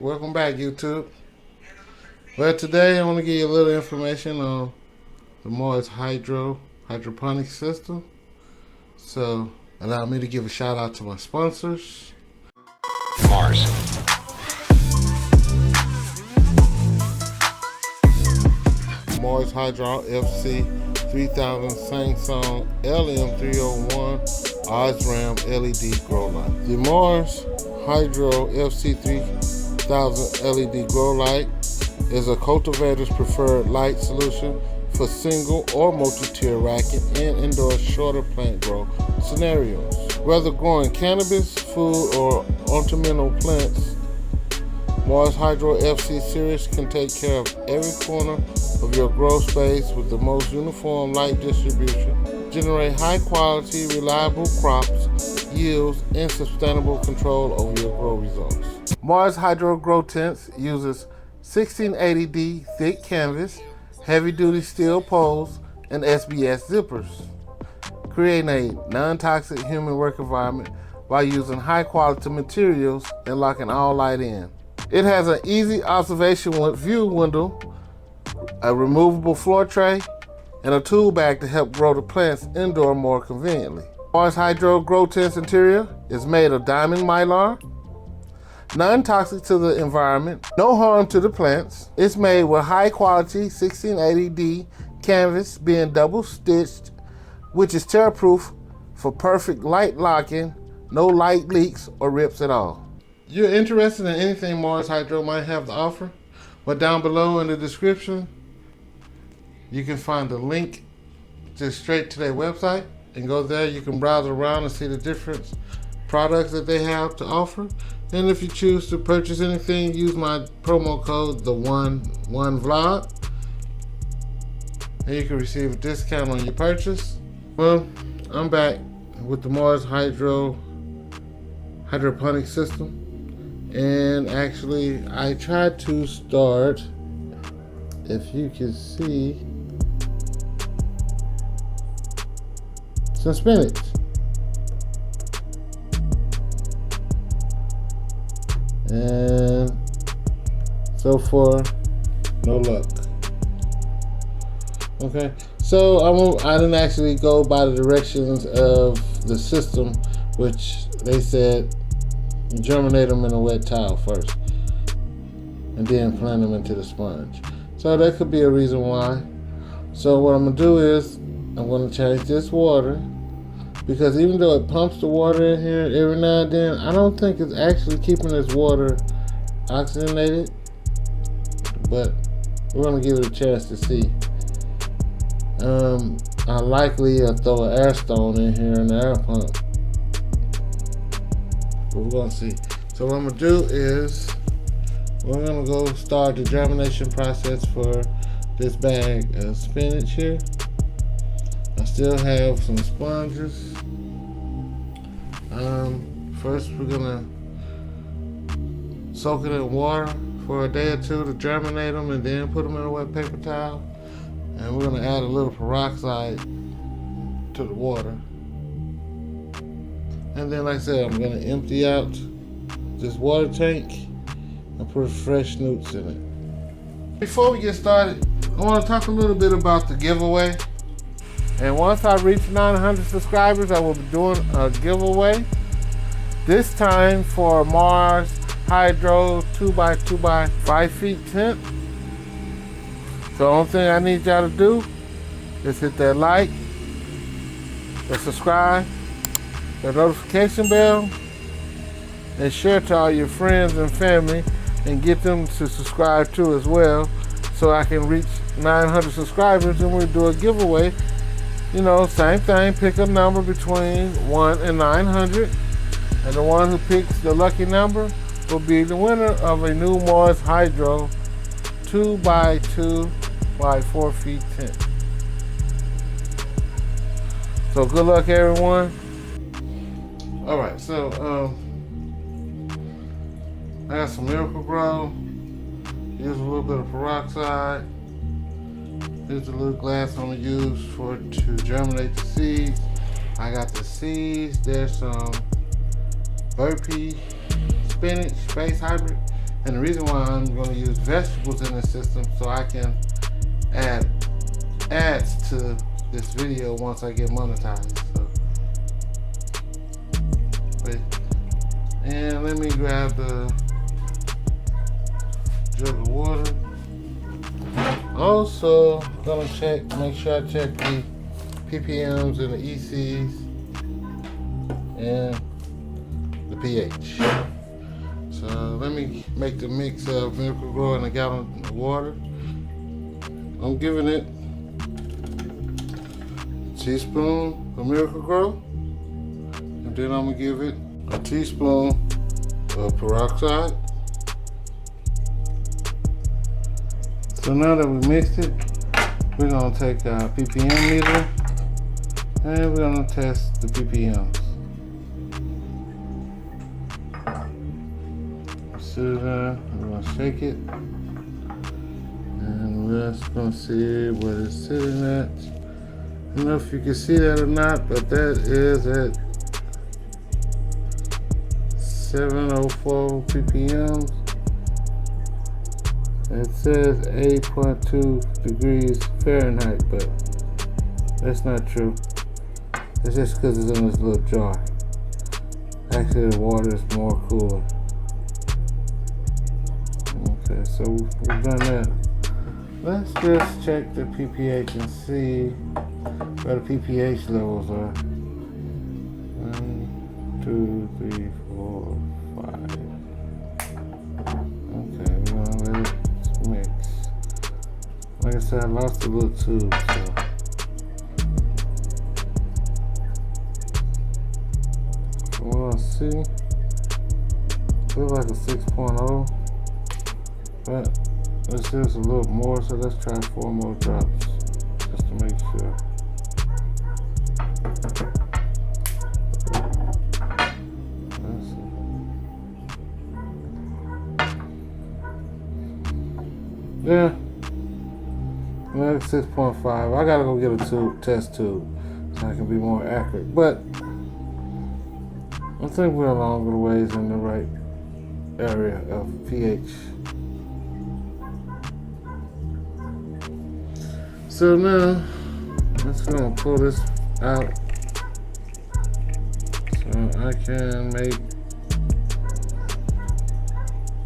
Welcome back, YouTube. Well, today I want to give you a little information on the Mars Hydroponic system. So, allow me to give a shout out to my sponsors. Mars Hydro FC3000 Samsung LM301 Osram LED grow light. The Mars Hydro FC3000 LED grow light is a cultivator's preferred light solution for single or multi-tier racking and indoor shorter plant grow scenarios. Whether growing cannabis, food, or ornamental plants, Mars Hydro FC series can take care of every corner of your grow space with the most uniform light distribution, generate high quality, reliable crops, yields, and sustainable control over your grow results. Mars Hydro Grow Tents uses 1680D thick canvas, heavy duty steel poles, and SBS zippers, creating a non-toxic human work environment by using high quality materials and locking all light in. It has an easy observation view window, a removable floor tray, and a tool bag to help grow the plants indoor more conveniently. Mars Hydro Grow Tent's interior is made of diamond mylar, non-toxic to the environment, no harm to the plants. It's made with high quality 1680D canvas being double stitched, which is tear-proof for perfect light locking, no light leaks or rips at all. You're interested in anything Mars Hydro might have to offer? Well, down below in the description, you can find a link just straight to their website, and go there. You can browse around and see the different products that they have to offer. And if you choose to purchase anything, use my promo code the11vlog, and you can receive a discount on your purchase. Well, I'm back with the Mars Hydroponic system. And actually, I tried to start, if you can see, some spinach. And so far, no luck. Okay, so I didn't actually go by the directions of the system, which they said germinate them in a wet towel first and then plant them into the sponge. So that could be a reason why. So what I'm gonna do is I'm gonna change this water, because even though it pumps the water in here every now and then, I don't think it's actually keeping this water oxygenated, but we're gonna give it a chance to see. I likely throw an air stone in here in the air pump, but we're gonna see. So what I'm gonna do is we're gonna go start the germination process for this bag of spinach here. I still have some sponges. First we're gonna soak it in water for a day or two to germinate them, and then put them in a wet paper towel. And we're gonna add a little peroxide to the water. And then, like I said, I'm gonna empty out this water tank and put fresh newts in it. Before we get started, I want to talk a little bit about the giveaway. And once I reach 900 subscribers, I will be doing a giveaway. This time for Mars Hydro 2x2x5 feet tent. So the only thing I need y'all to do is hit that like, the subscribe, the notification bell, and share to all your friends and family, and get them to subscribe too as well, so I can reach 900 subscribers and we'll do a giveaway. You know, same thing, pick a number between 1 and 900, and the one who picks the lucky number will be the winner of a new Mars Hydro 2x2x4 feet tent. So good luck, everyone. All right, so I got some Miracle Grow. Use a little bit of peroxide. Here's the little glass I'm gonna use to germinate the seeds. I got the seeds. There's some burpee spinach space hybrid, And the reason why I'm going to use vegetables in this system so I can add ads to this video once I get monetized. So, and let me grab the jug of water. Also, gonna make sure I check the ppms and the ECs and the pH. So let me make the mix of Miracle Grow in a gallon of water. I'm giving it a teaspoon of Miracle Grow, and then I'm gonna give it a teaspoon of peroxide. So now that we mixed it, we're gonna take our ppm meter and we're gonna test the ppms. So we're gonna shake it, and we're just gonna see what it's sitting at. I don't know if you can see that or not, but that is at 704 ppm. It says 8.2 degrees Fahrenheit, but that's not true. It's just because it's in this little jar. Actually, the water is more cooler. Okay, so we've done that. Let's just check the ppH and see where the ppH levels are. 1, 2, 3, 4, 5. Okay, we're gonna let it mix. Like I said, I lost a little tube, so. What I see, feels like a 6.0, but this is a little more, so let's try 4 more drops, just to make sure. Yeah, like 6.5. I gotta go get a test tube so I can be more accurate. But I think we're along the ways in the right area of pH. So now, I'm just gonna pull this out so I can make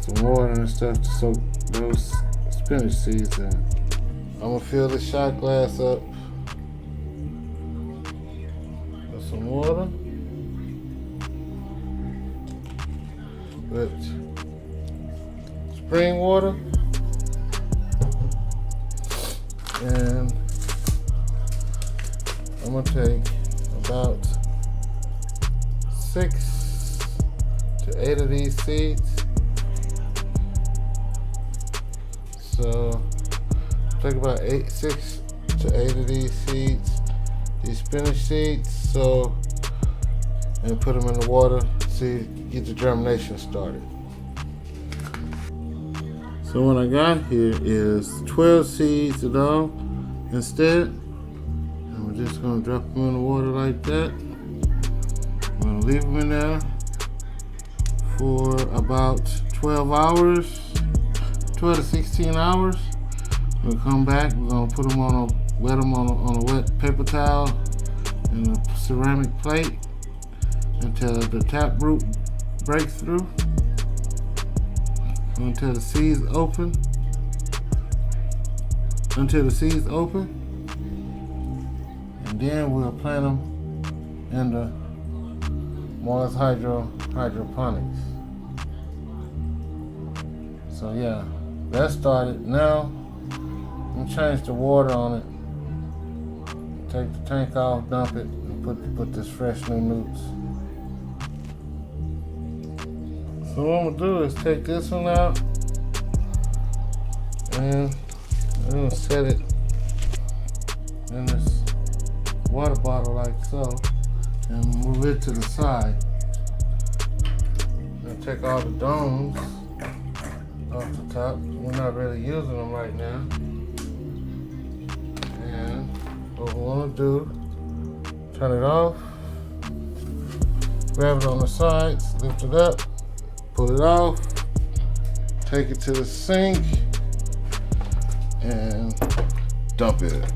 some water and stuff to soak those spinach seeds in. I'm gonna fill the shot glass up with some water, with spring water, and I'm gonna take about 6 to 8 of these seeds. So take about 6 to 8 of these seeds, these spinach seeds, and put them in the water to get the germination started. So what I got here is 12 seeds in all instead. And we're just gonna drop them in the water like that. We're gonna leave them in there for about 12 hours. 12 to 16 hours. We'll come back. We're gonna put them wet them on a wet paper towel in a ceramic plate until the tap root breaks through, until the seeds open. And then we'll plant them in the Mars Hydroponics. So yeah. That started. Now, I'm gonna change the water on it. Take the tank off, dump it, and put this fresh new newts. So what I'm gonna do is take this one out, and I'm gonna set it in this water bottle like so, and move it to the side. I'm gonna take all the domes off the top. We're not really using them right now. And what we want to do, turn it off, grab it on the sides, lift it up, pull it off, take it to the sink and dump it.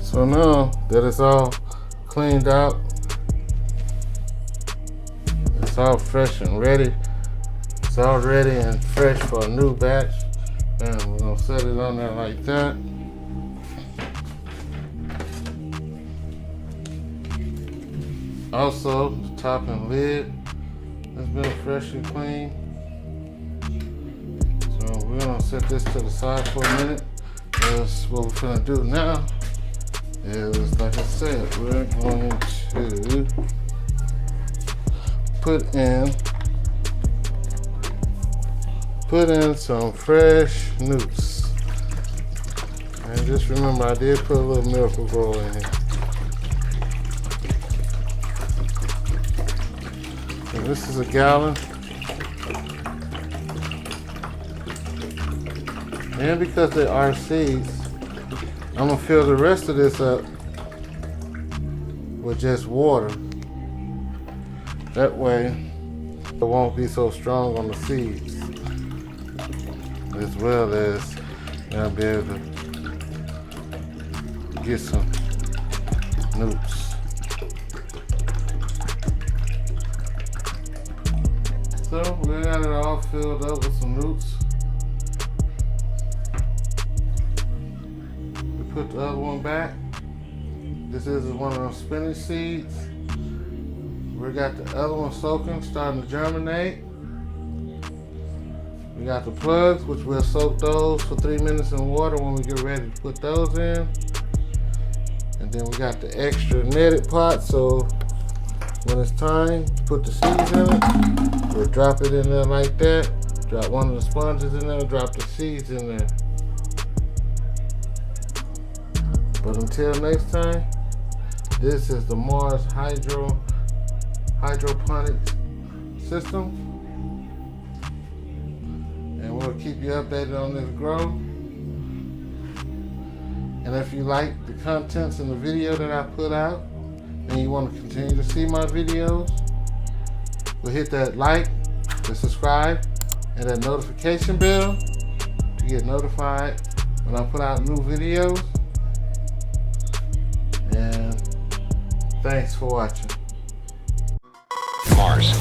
So now that it's all cleaned out, it's all fresh and ready. It's all ready and fresh for a new batch. And we're gonna set it on there like that. Also, the top and lid has been freshly cleaned. So we're gonna set this to the side for a minute. Because what we're gonna do now is, like I said, we're going to put in some fresh newts. And just remember, I did put a little Miracle Grow in here. And this is a gallon. And because they are seeds, I'm gonna fill the rest of this up with just water. That way, it won't be so strong on the seeds, as well as I'll be able to get some newts. So we got it all filled up with some newts. We put the other one back. This is one of those spinach seeds. We got the other one soaking, starting to germinate. We got the plugs, which we'll soak those for 3 minutes in water when we get ready to put those in. And then we got the extra netted pot, so when it's time to put the seeds in it, we'll drop it in there like that. Drop one of the sponges in there, drop the seeds in there. But until next time, this is the Mars Hydroponic system. And we'll keep you updated on this grow. And if you like the contents in the video that I put out, and you want to continue to see my videos, we'll hit that like, the subscribe, and that notification bell to get notified when I put out new videos. And thanks for watching. Mars.